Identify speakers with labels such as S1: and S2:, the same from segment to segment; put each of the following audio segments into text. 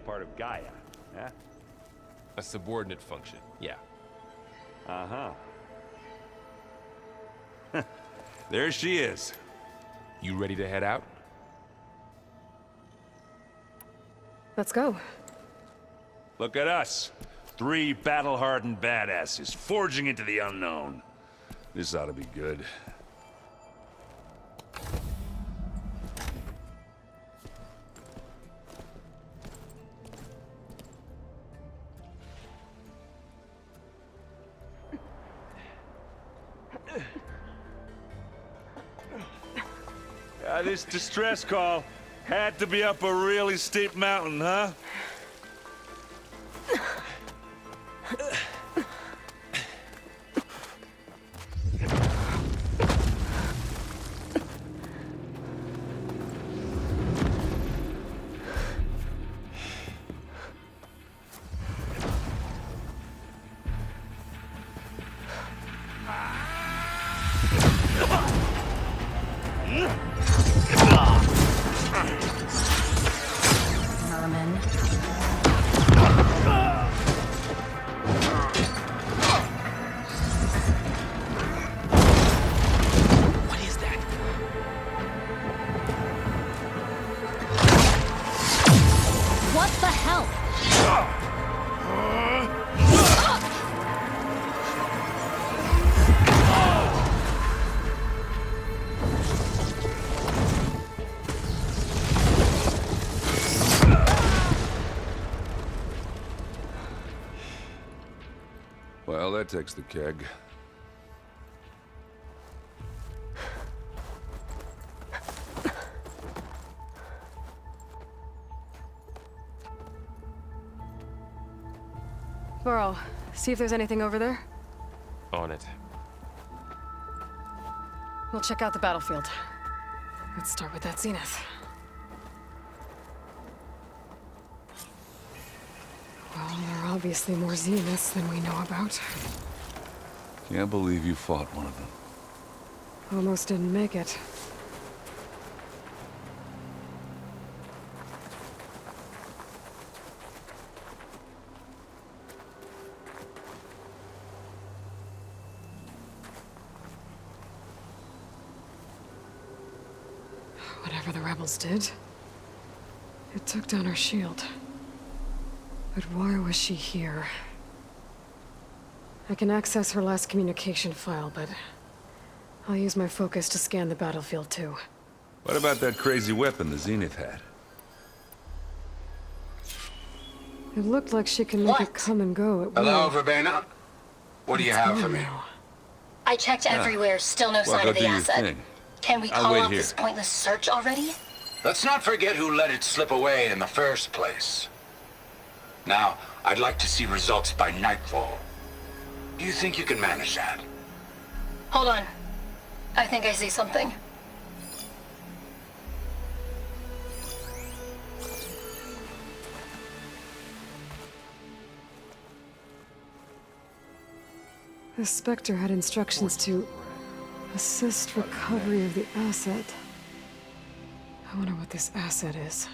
S1: part of Gaia, yeah?
S2: A subordinate function, yeah.
S1: Uh-huh. There she is.
S2: You ready to head out?
S3: Let's go.
S1: Look at us. 3 battle-hardened badasses forging into the unknown. This ought to be good. This distress call had to be up a really steep mountain, huh? Well, that takes the keg.
S3: Burrow, see if there's anything over there.
S2: On it.
S3: We'll check out the battlefield. Let's start with that zenith. Well, there are obviously more zeniths than we know about.
S1: Can't believe you fought one of them.
S3: Almost didn't make it. Whatever the rebels did, it took down her shield. But why was she here? I can access her last communication file, but I'll use my focus to scan the battlefield too.
S1: What about that crazy weapon the Zenith had?
S3: It looked like she can make it come and go at will.
S4: Hello, Verbena? What do you have for me?
S5: I checked everywhere, still no sign
S1: go
S5: of the
S1: do your
S5: asset.
S1: thing.
S5: Can we
S1: I'll
S5: call
S1: wait
S5: off
S1: here.
S5: this pointless search already?
S4: Let's not forget who let it slip away in the first place. Now, I'd like to see results by nightfall. Do you think you can manage that?
S5: Hold on. I think I see something.
S3: The Spectre had instructions to assist recovery of the asset. I wonder what this asset is.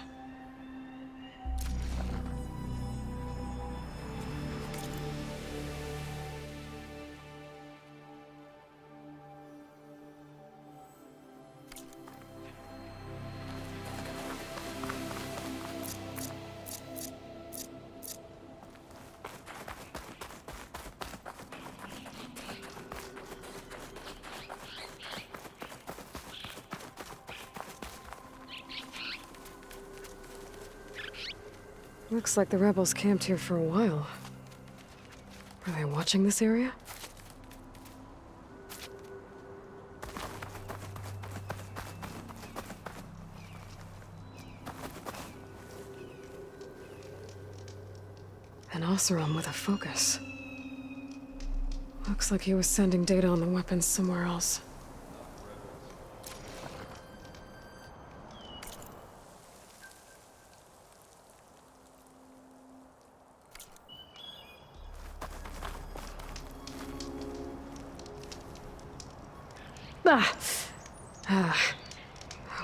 S3: Looks like the rebels camped here for a while. Were they watching this area? An Oseram with a focus. Looks like he was sending data on the weapons somewhere else.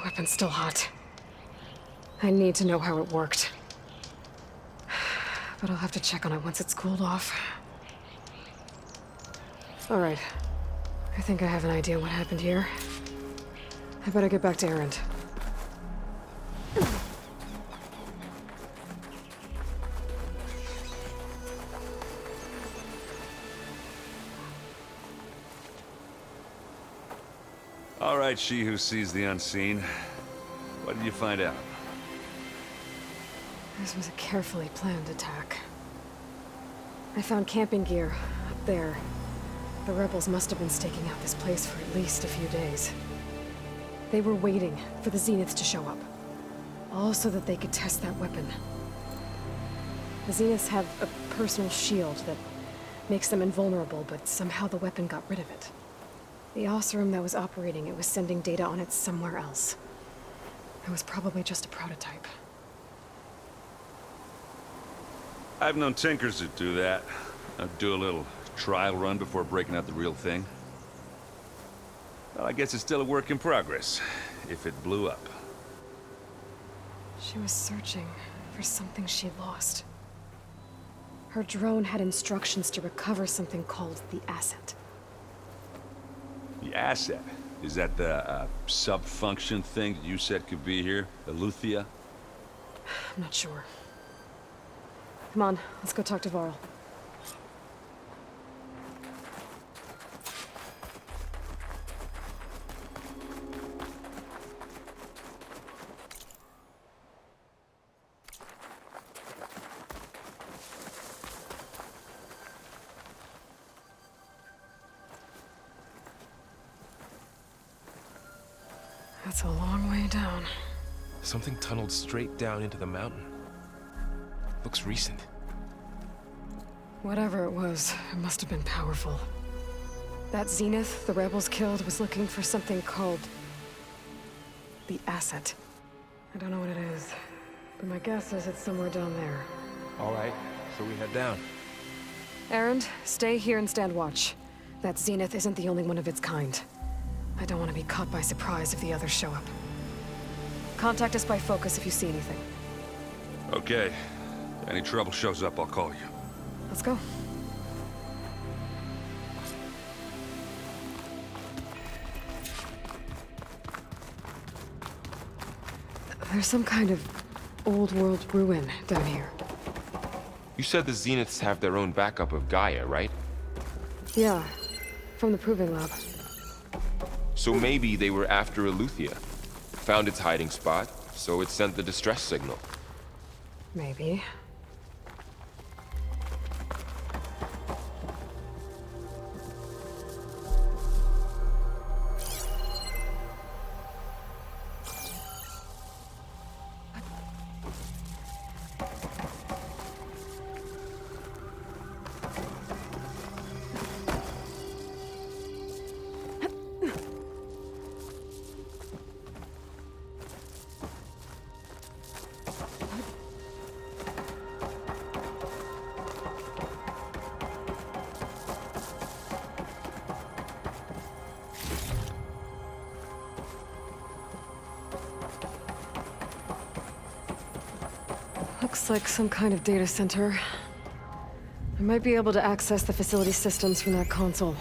S3: Weapon's still hot. I need to know how it worked. but I'll have to check on it once it's cooled off. Alright. I think I have an idea what happened here. I better get back to Erend.
S1: All right, she who sees the unseen. What did you find out?
S3: This was a carefully planned attack. I found camping gear up there. The rebels must have been staking out this place for at least a few days. They were waiting for the Zeniths to show up. All so that they could test that weapon. The Zeniths have a personal shield that makes them invulnerable, but somehow the weapon got rid of it. The Oseram that was operating it was sending data on it somewhere else. It was probably just a prototype.
S1: I've known tinkers that do that. Do a little trial run before breaking out the real thing. Well, I guess it's still a work in progress, if it blew up.
S3: She was searching for something she lost. Her drone had instructions to recover something called the asset.
S1: The asset? Is that the sub-function thing that you said could be here? Eleuthia?
S3: I'm not sure. Come on, let's go talk to Varl. That's a long way down.
S2: Something tunneled straight down into the mountain. Looks recent.
S3: Whatever it was, it must have been powerful. That Zenith the rebels killed was looking for something called the asset. I don't know what it is, but my guess is it's somewhere down there.
S2: All right, so we head down.
S3: Erend, stay here and stand watch. That Zenith isn't the only one of its kind. I don't want to be caught by surprise if the others show up. Contact us by focus if you see anything.
S1: Okay. If any trouble shows up, I'll call you.
S3: Let's go. There's some kind of old world ruin down here.
S2: You said the Zeniths have their own backup of Gaia, right?
S3: Yeah, from the Proving Lab.
S2: So maybe they were after Eleuthia. Found its hiding spot, so it sent the distress signal.
S3: Maybe. Looks like some kind of data center. I might be able to access the facility systems from that console.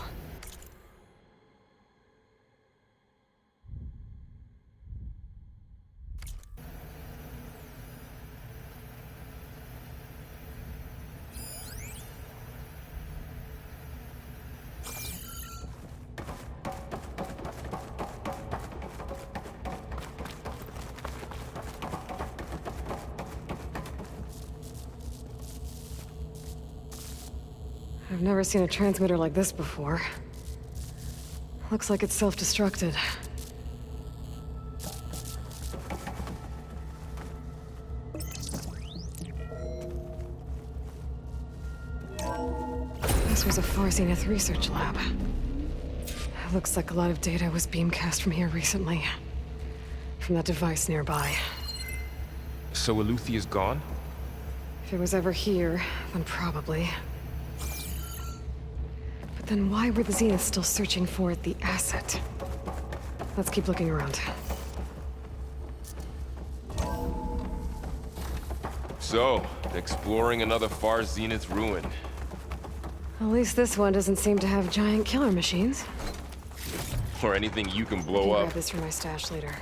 S3: I've never seen a transmitter like this before. Looks like it's self-destructed. This was a Far Zenith research lab. Looks like a lot of data was beamcast from here recently. From that device nearby.
S2: So Eleuthia's gone?
S3: If it was ever here, then probably. But then why were the Zeniths still searching for the asset? Let's keep looking around.
S2: So, Exploring another far zenith ruin.
S3: At least this one doesn't seem to have giant killer machines.
S2: Or anything you can
S3: I
S2: blow
S3: can
S2: up.
S3: grab this for my stash later.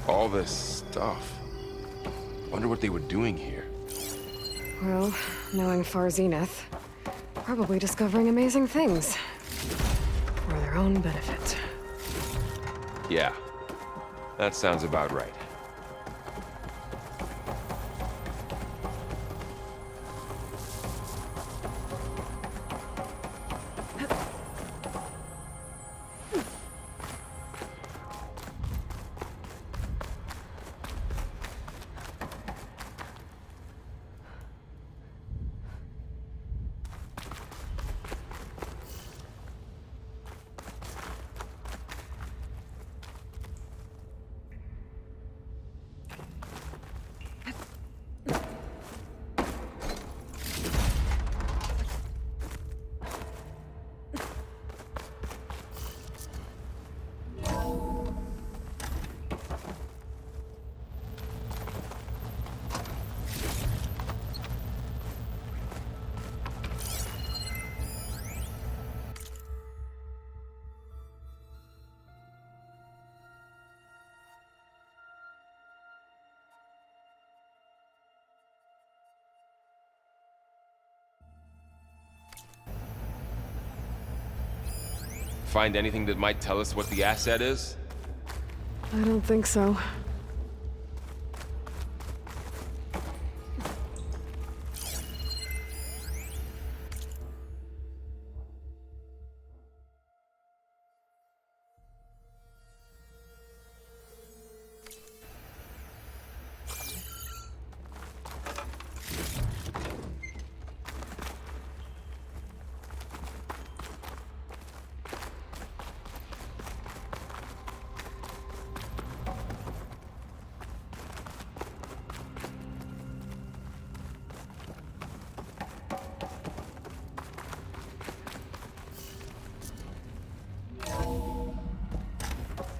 S2: All this stuff. Wonder what they were doing here.
S3: Well, knowing Far Zenith, probably discovering amazing things. For their own benefit.
S2: Yeah, that sounds about right. Find anything that might tell us what the asset is?
S3: I don't think so.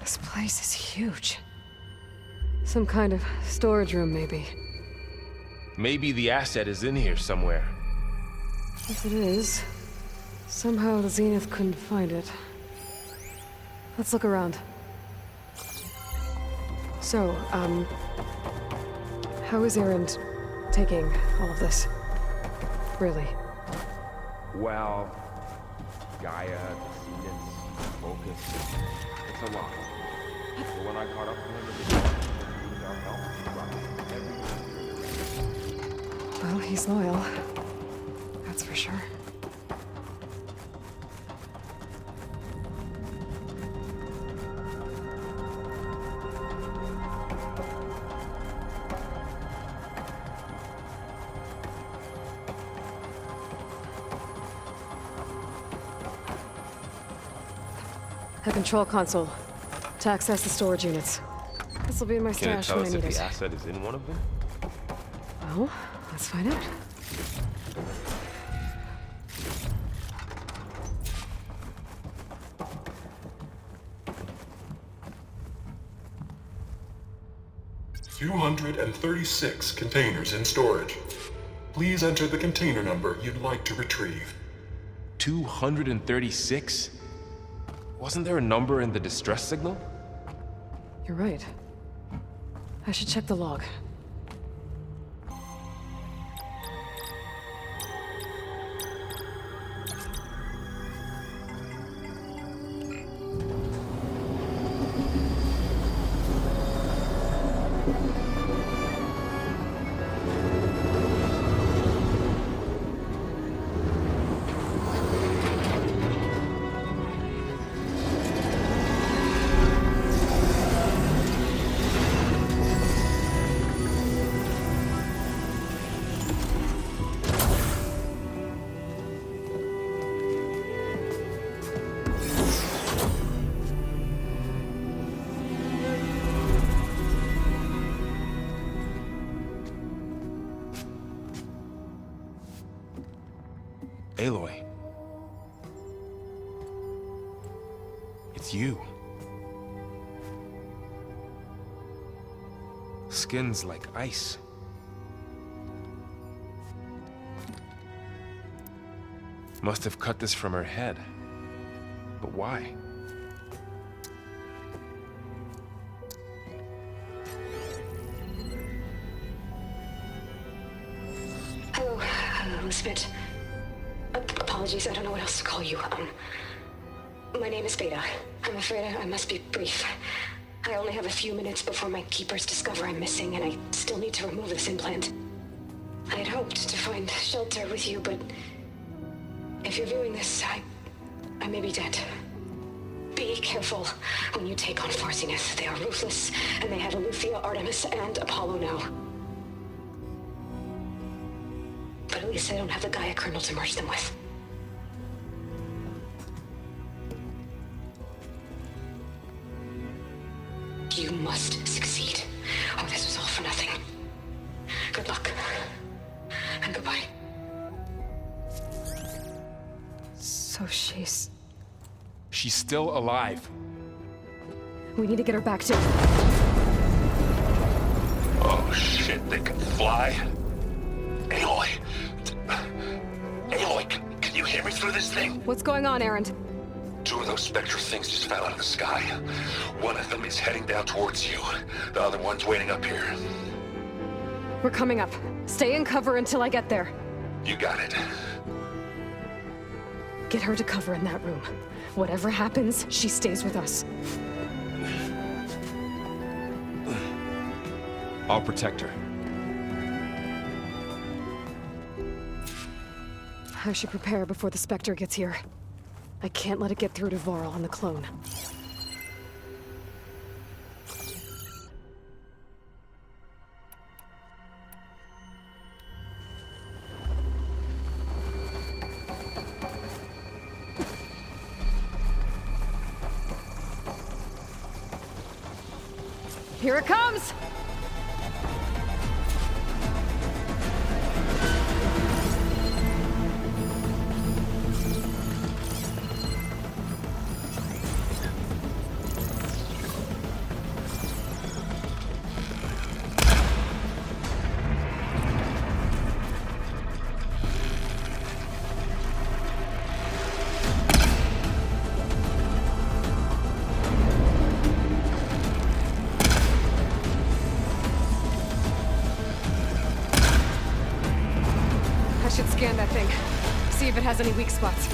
S3: This place is huge. Some kind of storage room, maybe.
S2: Maybe the asset is in here somewhere.
S3: If it is, somehow the Zenith couldn't find it. Let's look around. So, how is Erend taking all of this? Really?
S2: Well, Gaia, the Zeniths, Focus. It's a lot. But when I caught up to him, it needed our help. He brought everything.
S3: Well, he's loyal. That's for sure. A control console to access the storage units. This will be in my
S2: Can it
S3: stash
S2: tell
S3: when I
S2: us
S3: need
S2: if
S3: it.
S2: the asset is in one of them?
S3: Well, let's find out.
S6: $236 containers in storage. Please enter the container number you'd like to retrieve.
S2: 236? Wasn't there a number in the distress signal?
S3: You're right. I should check the log.
S2: Aloy. It's you. Skin's like ice. Must have cut this from her head. But why?
S7: Hello, Elizabeth. Apologies, I don't know what else to call you. My name is Beta. I'm afraid I must be brief. I only have a few minutes before my keepers discover I'm missing, and I still need to remove this implant. I had hoped to find shelter with you, but if you're viewing this, I may be dead. Be careful when you take on Farsiness. They are ruthless, and they have Aletheia, Artemis, and Apollo now. But at least I don't have the Gaia kernel to merge them with. You must succeed, or this was all for nothing. Good luck. And goodbye.
S3: So she's...
S2: She's still alive.
S3: We need to get her back to...
S4: Oh shit, they can fly? Aloy! Aloy, can you hear me through this thing?
S3: What's going on, Erend?
S4: 2 of those spectral things just fell out of the sky. One of them is heading down towards you. The other one's waiting up here.
S3: We're coming up. Stay in cover until I get there.
S4: You got it.
S3: Get her to cover in that room. Whatever happens, she stays with us.
S2: I'll protect her.
S3: I should prepare before the Spectre gets here. I can't let it get through to Varl on the clone. Here it comes! I should scan that thing. See if it has any weak spots.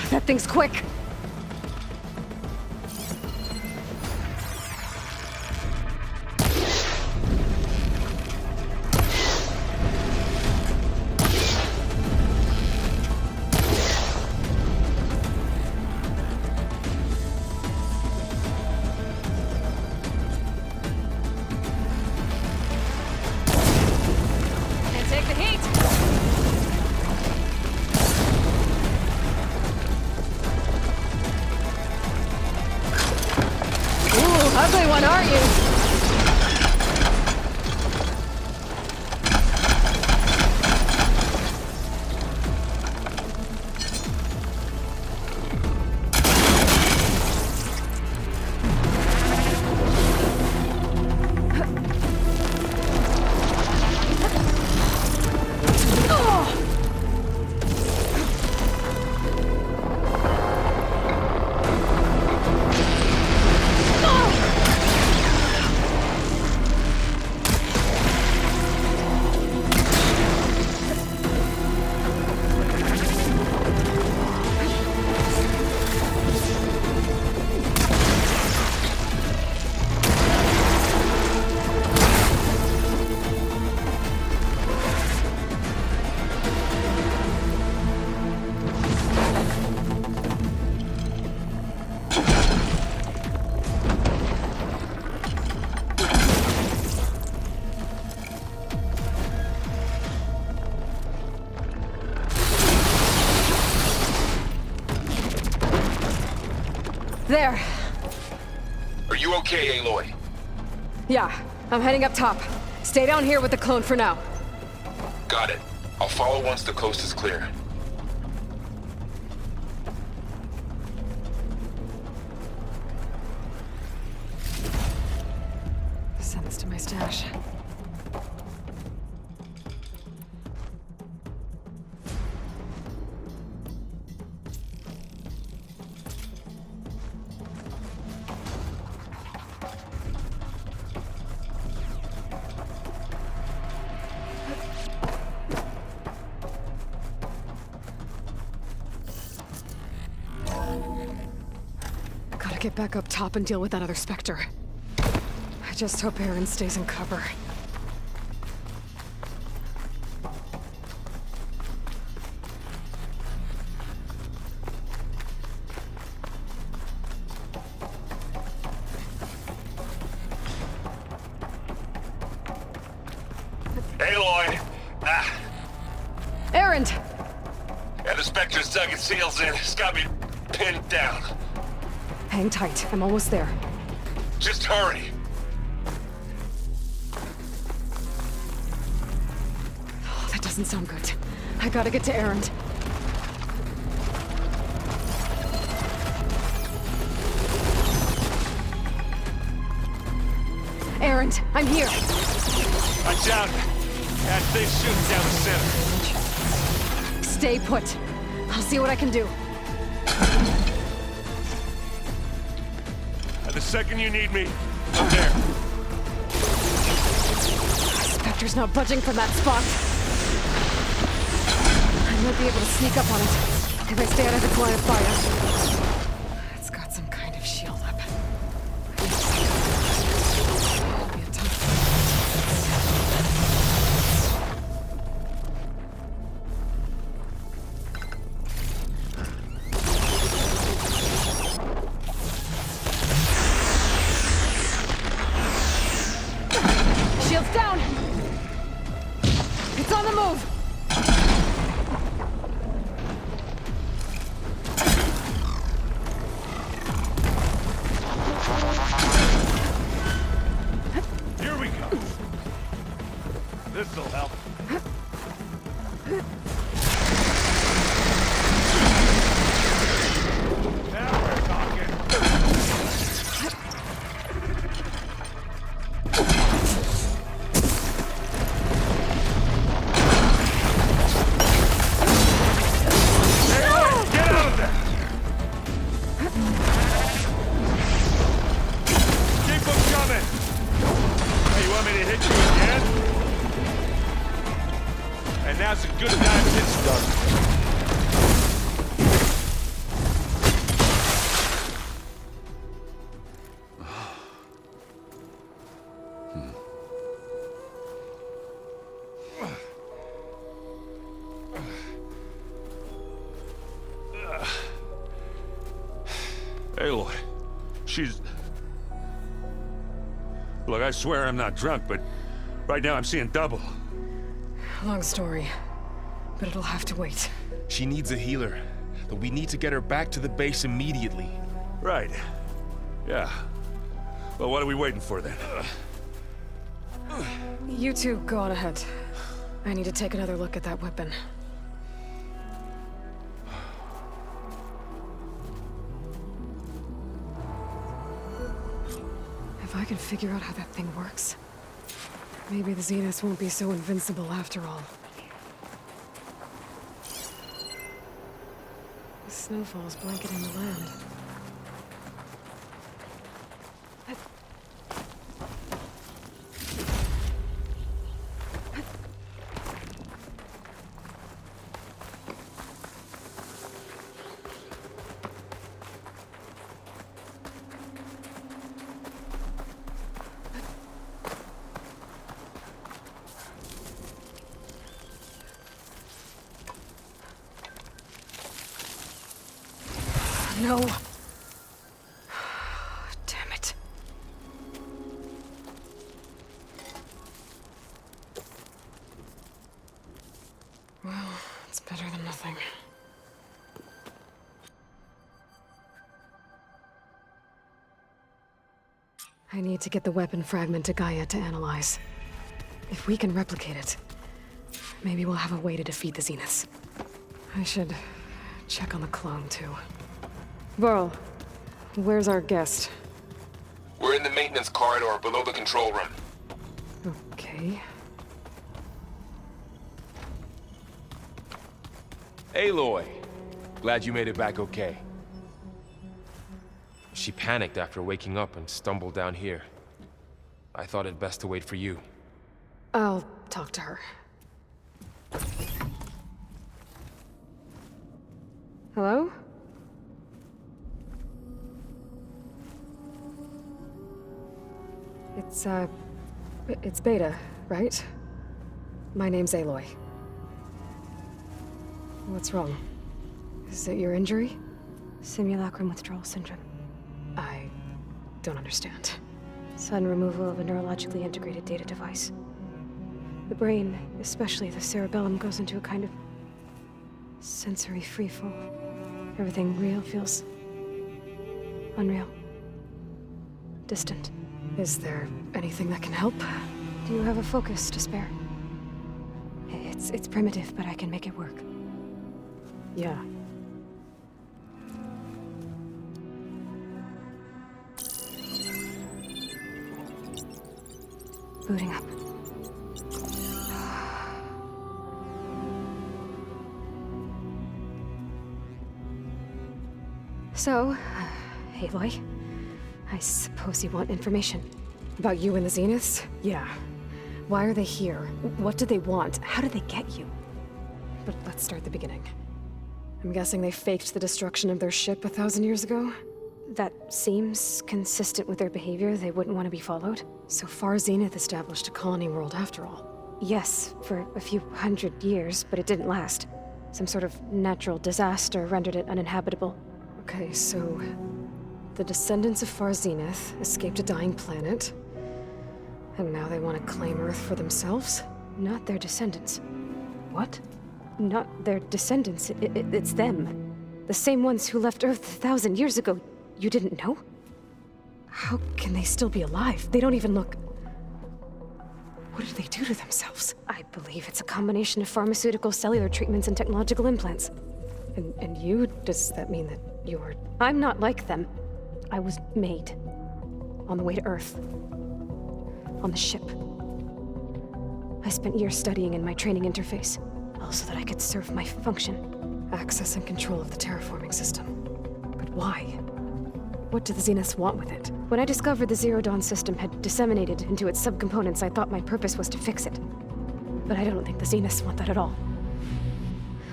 S3: That thing's quick! There.
S2: Are you okay, Aloy?
S3: Yeah, I'm heading up top. Stay down here with the clone for now.
S2: Got it. I'll follow once the coast is clear.
S3: Send this to my stash. Gotta get back up top and deal with that other Spectre. I just hope Aaron stays in cover.
S1: Aloy! Ah,
S3: Aaron!
S1: yeah, the Spectre's dug its heels in. It's got me pinned down.
S3: Hang tight, I'm almost there.
S1: Just hurry.
S3: Oh, that doesn't sound good. I gotta get to Aaron. Aaron, I'm here!
S1: Watch out! That thing's shooting down the center.
S3: Stay put. I'll see what I can do.
S1: The second you need me, I'm there.
S3: Spectre's not budging from that spot. I might be able to sneak up on it if I stay out of its line of fire. It's got some kind of shield up. It'll be a tough Shield's down! It's on the move!
S1: Here we go. This'll help. Now we're talking. Get out of there! Keep them coming! Hey, you want me to hit you again? And now's a good time to get started. Aloy, she's... Look, I swear I'm not drunk, but right now I'm seeing double.
S3: Long story, but it'll have to wait.
S8: She needs a healer, but we need to get her back to the base immediately.
S1: Right. Yeah. Well, what are we waiting for then?
S3: You two go on ahead. I need to take another look at that weapon. If I can figure out how that thing works, maybe the Zeniths won't be so invincible after all. The snowfall's blanketing the land. No. Damn it. Well, it's better than nothing. I need to get the weapon fragment to Gaia to analyze. If we can replicate it, maybe we'll have a way to defeat the Zeniths. I should check on the clone, too. Varl, where's our guest?
S9: We're in the maintenance corridor below the control room.
S3: Okay.
S8: Aloy! Glad you made it back okay. She panicked after waking up and stumbled down here. I thought it best to wait for you.
S3: I'll talk to her. Hello? It's Beta, right? My name's Aloy. What's wrong? Is it your injury?
S10: Simulacrum withdrawal syndrome.
S3: I don't understand.
S10: Sudden removal of a neurologically integrated data device. The brain, especially the cerebellum, goes into a kind of sensory freefall. Everything real feels unreal. Distant.
S3: Is there anything that can help?
S10: Do you have a focus to spare? It's primitive, but I can make it work.
S3: Yeah.
S10: Booting up. So, Aloy, I suppose you want information.
S3: About you and the Zeniths? Yeah. Why are they here? What do they want? How did they get you? But let's start at the beginning. I'm guessing they faked the destruction of their ship 1,000 years ago?
S10: That seems consistent with their behavior. They wouldn't want to be followed.
S3: So far, Zenith established a colony world after all.
S10: Yes, for a few hundred years, but it didn't last. Some sort of natural disaster rendered it uninhabitable.
S3: Okay, so the descendants of Far Zenith escaped a dying planet, and now they want to claim Earth for themselves?
S10: Not their descendants.
S3: What?
S10: Not their descendants. It's them. The same ones who left Earth 1,000 years ago. You didn't know?
S3: How can they still be alive? They don't even look... What did they do to themselves?
S10: I believe it's a combination of pharmaceutical, cellular treatments, and technological implants.
S3: And you? Does that mean that you're...
S10: I'm not like them. I was made. On the way to Earth. On the ship. I spent years studying in my training interface, all so that I could serve my function.
S3: Access and control of the terraforming system. But why? What do the Zeniths want with it?
S10: When I discovered the Zero Dawn system had disseminated into its subcomponents, I thought my purpose was to fix it. But I don't think the Zeniths want that at all.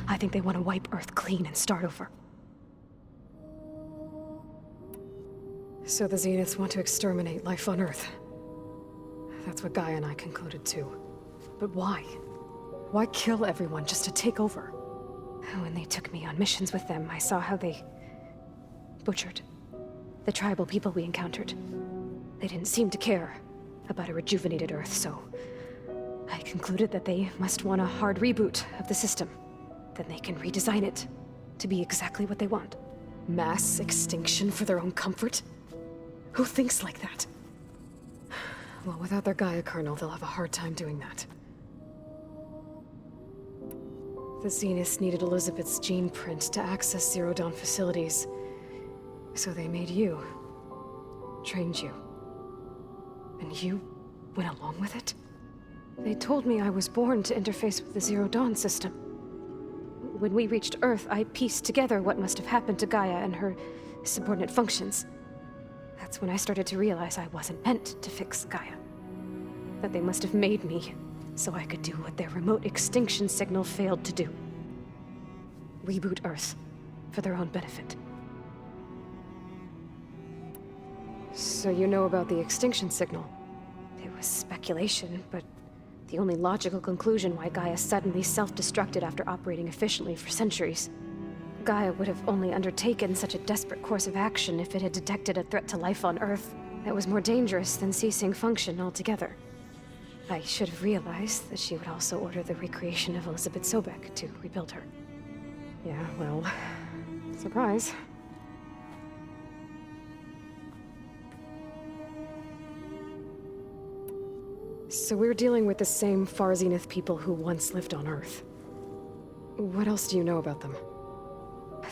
S10: I think they want to wipe Earth clean and start over.
S3: So the Zeniths want to exterminate life on Earth. That's what Gaia and I concluded too. But why? Why kill everyone just to take over?
S10: When they took me on missions with them, I saw how they butchered the tribal people we encountered. They didn't seem to care about a rejuvenated Earth, so I concluded that they must want a hard reboot of the system. Then they can redesign it to be exactly what they want.
S3: Mass extinction for their own comfort? Who thinks like that? Well, without their Gaia kernel, they'll have a hard time doing that. The Zeniths needed Elizabeth's gene print to access Zero Dawn facilities. So they made you. Trained you. And you went along with it?
S10: They told me I was born to interface with the Zero Dawn system. When we reached Earth, I pieced together what must have happened to Gaia and her subordinate functions. That's when I started to realize I wasn't meant to fix Gaia. That they must have made me so I could do what their remote extinction signal failed to do. Reboot Earth for their own benefit.
S3: So you know about the extinction signal?
S10: It was speculation, but the only logical conclusion why Gaia suddenly self-destructed after operating efficiently for centuries. Gaia would have only undertaken such a desperate course of action if it had detected a threat to life on Earth that was more dangerous than ceasing function altogether. I should have realized that she would also order the recreation of Elizabeth Sobek to rebuild her.
S3: Yeah, well, surprise. So we're dealing with the same Far Zenith people who once lived on Earth. What else do you know about them?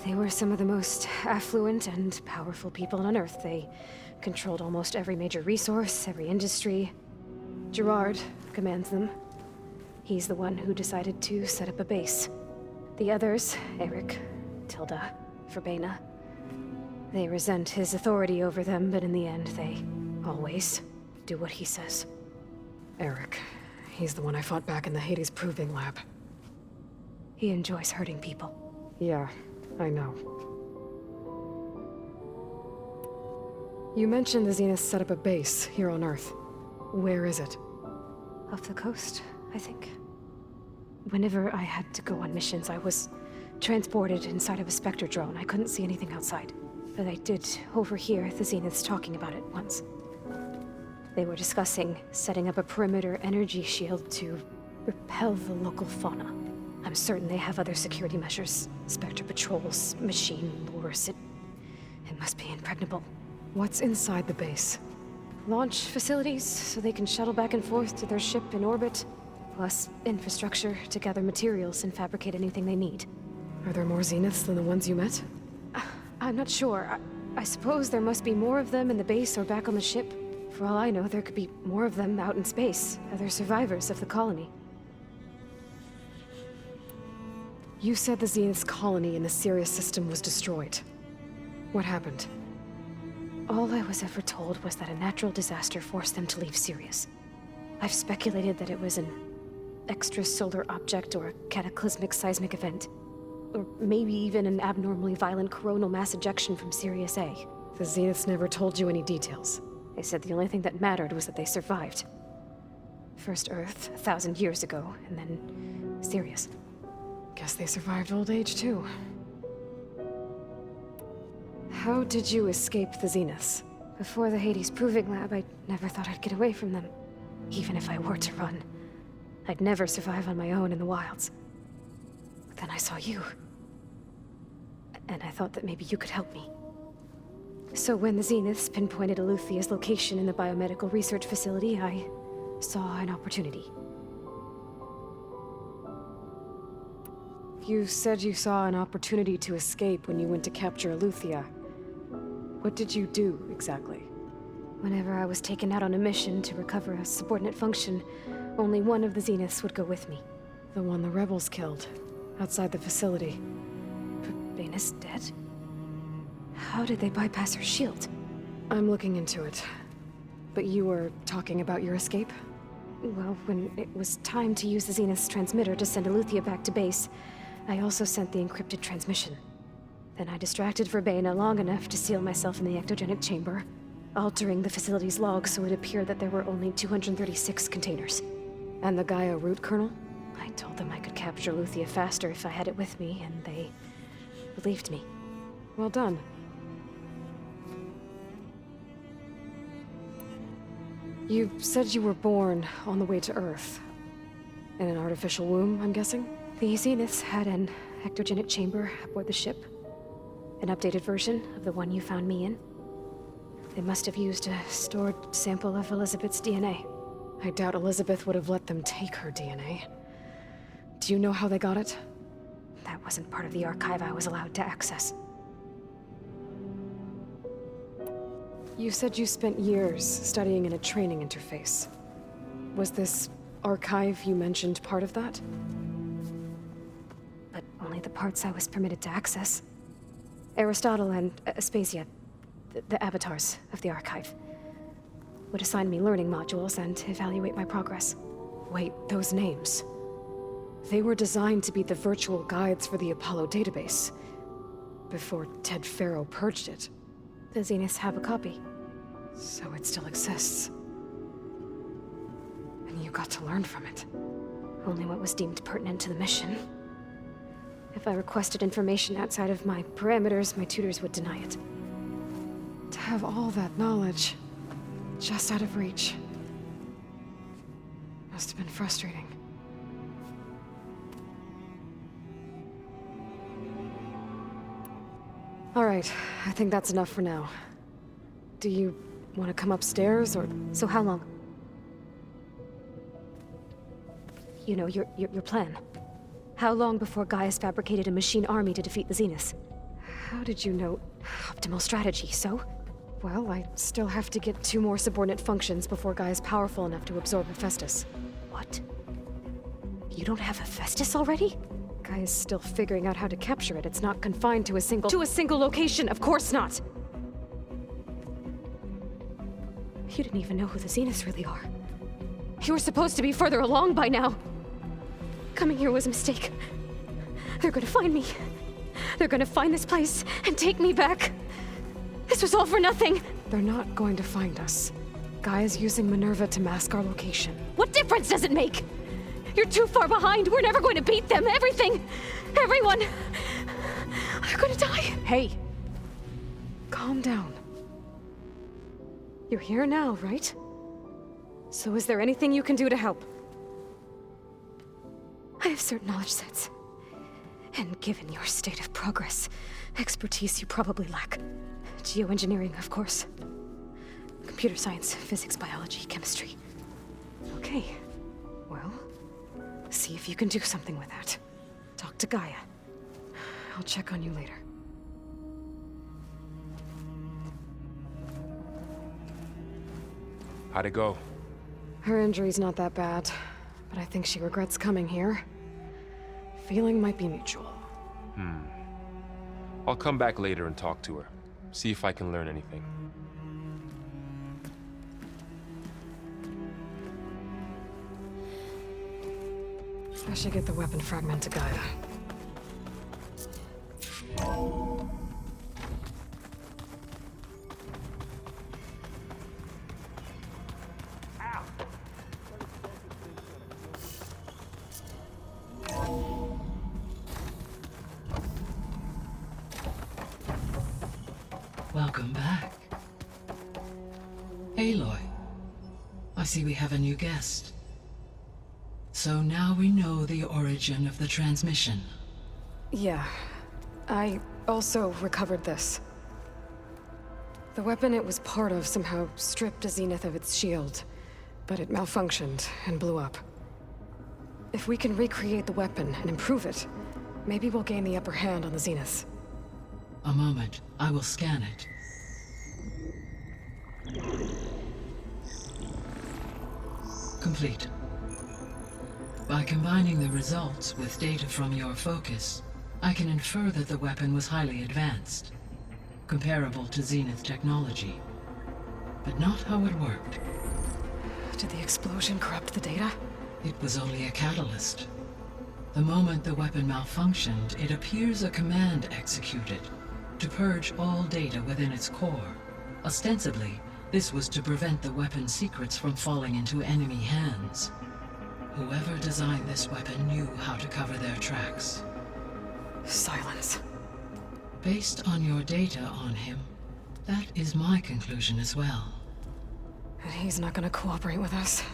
S10: They were some of the most affluent and powerful people on Earth. They controlled almost every major resource, every industry. Gerard commands them. He's the one who decided to set up a base. The others, Eric, Tilda, Verbena, they resent his authority over them, but in the end, they always do what he says.
S3: Eric. He's the one I fought back in the Hades Proving Lab.
S10: He enjoys hurting people.
S3: Yeah, I know. You mentioned the Zenith set up a base here on Earth. Where is it?
S10: Off the coast, I think. Whenever I had to go on missions, I was transported inside of a Spectre drone. I couldn't see anything outside. But I did overhear the Zeniths talking about it once. They were discussing setting up a perimeter energy shield to repel the local fauna. I'm certain they have other security measures. Spectre patrols, machine lures. It must be impregnable.
S3: What's inside the base?
S10: Launch facilities, so they can shuttle back and forth to their ship in orbit. Plus, infrastructure to gather materials and fabricate anything they need.
S3: Are there more Zeniths than the ones you met?
S10: I'm not sure. I suppose there must be more of them in the base or back on the ship. For all I know, there could be more of them out in space, other survivors of the colony.
S3: You said the Zenith's colony in the Sirius system was destroyed. What happened?
S10: All I was ever told was that a natural disaster forced them to leave Sirius. I've speculated that it was an extrasolar object or a cataclysmic seismic event. Or maybe even an abnormally violent coronal mass ejection from Sirius A.
S3: The Zeniths never told you any details.
S10: They said the only thing that mattered was that they survived. First Earth, 1,000 years ago, and then Sirius.
S3: Guess they survived old age, too. How did you escape the Zeniths?
S10: Before the Hades Proving Lab, I never thought I'd get away from them. Even if I were to run. I'd never survive on my own in the wilds. But then I saw you. And I thought that maybe you could help me. So when the Zeniths pinpointed Eluthia's location in the biomedical research facility, I saw an opportunity.
S3: You said you saw an opportunity to escape when you went to capture Eluthia. What did you do, exactly?
S10: Whenever I was taken out on a mission to recover a subordinate function, only one of the Zeniths would go with me.
S3: The one the rebels killed, outside the facility.
S10: Vena's dead? How did they bypass her shield?
S3: I'm looking into it. But you were talking about your escape?
S10: Well, when it was time to use the Zenith's transmitter to send Eluthia back to base, I also sent the encrypted transmission. Then I distracted Verbena long enough to seal myself in the ectogenic chamber, altering the facility's log so it appeared that there were only 236 containers.
S3: And the Gaia root kernel?
S10: I told them I could capture Eluthia faster if I had it with me, and they believed me.
S3: Well done. You said you were born on the way to Earth. In an artificial womb, I'm guessing?
S10: The Zeniths had an ectogenic chamber aboard the ship. An updated version of the one you found me in. They must have used a stored sample of Elizabeth's DNA.
S3: I doubt Elizabeth would have let them take her DNA. Do you know how they got it?
S10: That wasn't part of the archive I was allowed to access.
S3: You said you spent years studying in a training interface. Was this archive you mentioned part of that?
S10: But only the parts I was permitted to access. Aristotle and Aspasia, the avatars of the archive, would assign me learning modules and evaluate my progress.
S3: Wait, those names. They were designed to be the virtual guides for the Apollo database, before Ted Faro purged it.
S10: The Zeniths have a copy.
S3: So it still exists. And you got to learn from it.
S10: Only what was deemed pertinent to the mission. If I requested information outside of my parameters, my tutors would deny it.
S3: To have all that knowledge, just out of reach, must have been frustrating. All right, I think that's enough for now. Do you want to come upstairs, or...
S10: So how long? you know, your plan. How long before Gaius fabricated a machine army to defeat the Zeniths?
S3: How did you know?
S10: Optimal strategy, so?
S3: Well, I still have to get 2 more subordinate functions before Gaia's powerful enough to absorb Hephaestus.
S10: What? You don't have Hephaestus already?
S3: Gaia's still figuring out how to capture it. It's not confined to a single... To a single location! Of course not!
S10: You didn't even know who the Zeniths really are.
S3: You were supposed to be further along by now!
S10: Coming here was a mistake. They're gonna find me. They're gonna find this place and take me back. This was all for nothing!
S3: They're not going to find us. Gaia's using Minerva to mask our location.
S10: What difference does it make? You're too far behind. We're never going to beat them. Everything, everyone, are gonna die.
S3: Hey, calm down. You're here now, right? So is there anything you can do to help?
S10: I have certain knowledge sets. And given your state of progress, expertise you probably lack. Geoengineering, of course. Computer science, physics, biology, chemistry.
S3: Okay. Well, see if you can do something with that. Talk to Gaia. I'll check on you later.
S8: How'd it go?
S3: Her injury's not that bad, but I think she regrets coming here. Feeling might be mutual.
S8: I'll come back later and talk to her. See if I can learn anything.
S3: I should get the weapon fragment to Gaia.
S11: Welcome back. Aloy, I see we have a new guest. So now we know the origin of the transmission.
S3: Yeah. I also recovered this. The weapon it was part of somehow stripped a Zenith of its shield, but it malfunctioned and blew up. If we can recreate the weapon and improve it, maybe we'll gain the upper hand on the Zeniths.
S11: A moment, I will scan it. Complete. By combining the results with data from your focus, I can infer that the weapon was highly advanced, comparable to Zenith technology, but not how it worked.
S3: Did the explosion corrupt the data?
S11: It was only a catalyst. The moment the weapon malfunctioned, it appears a command executed to purge all data within its core. Ostensibly, this was to prevent the weapon's secrets from falling into enemy hands. Whoever designed this weapon knew how to cover their tracks.
S3: Silence.
S11: Based on your data on him, that is my conclusion as well.
S3: And he's not gonna cooperate with us.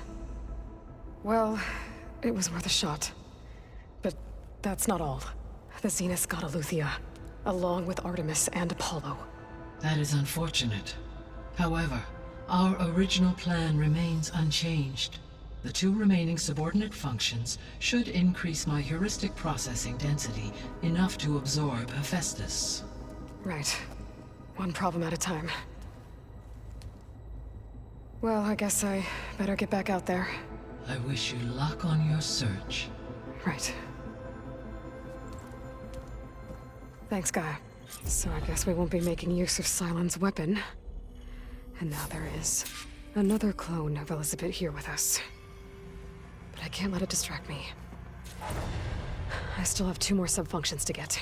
S3: Well, it was worth a shot. But that's not all. The Zeniths got Aletheia, along with Artemis and Apollo.
S11: That is unfortunate. However, our original plan remains unchanged. The 2 remaining subordinate functions should increase my heuristic processing density enough to absorb Hephaestus.
S3: Right. One problem at a time. Well, I guess I better get back out there.
S11: I wish you luck on your search.
S3: Right. Thanks, Gaia. So I guess we won't be making use of Cylon's weapon. And now there is another clone of Elizabeth here with us. But I can't let it distract me. I still have 2 more sub-functions to get.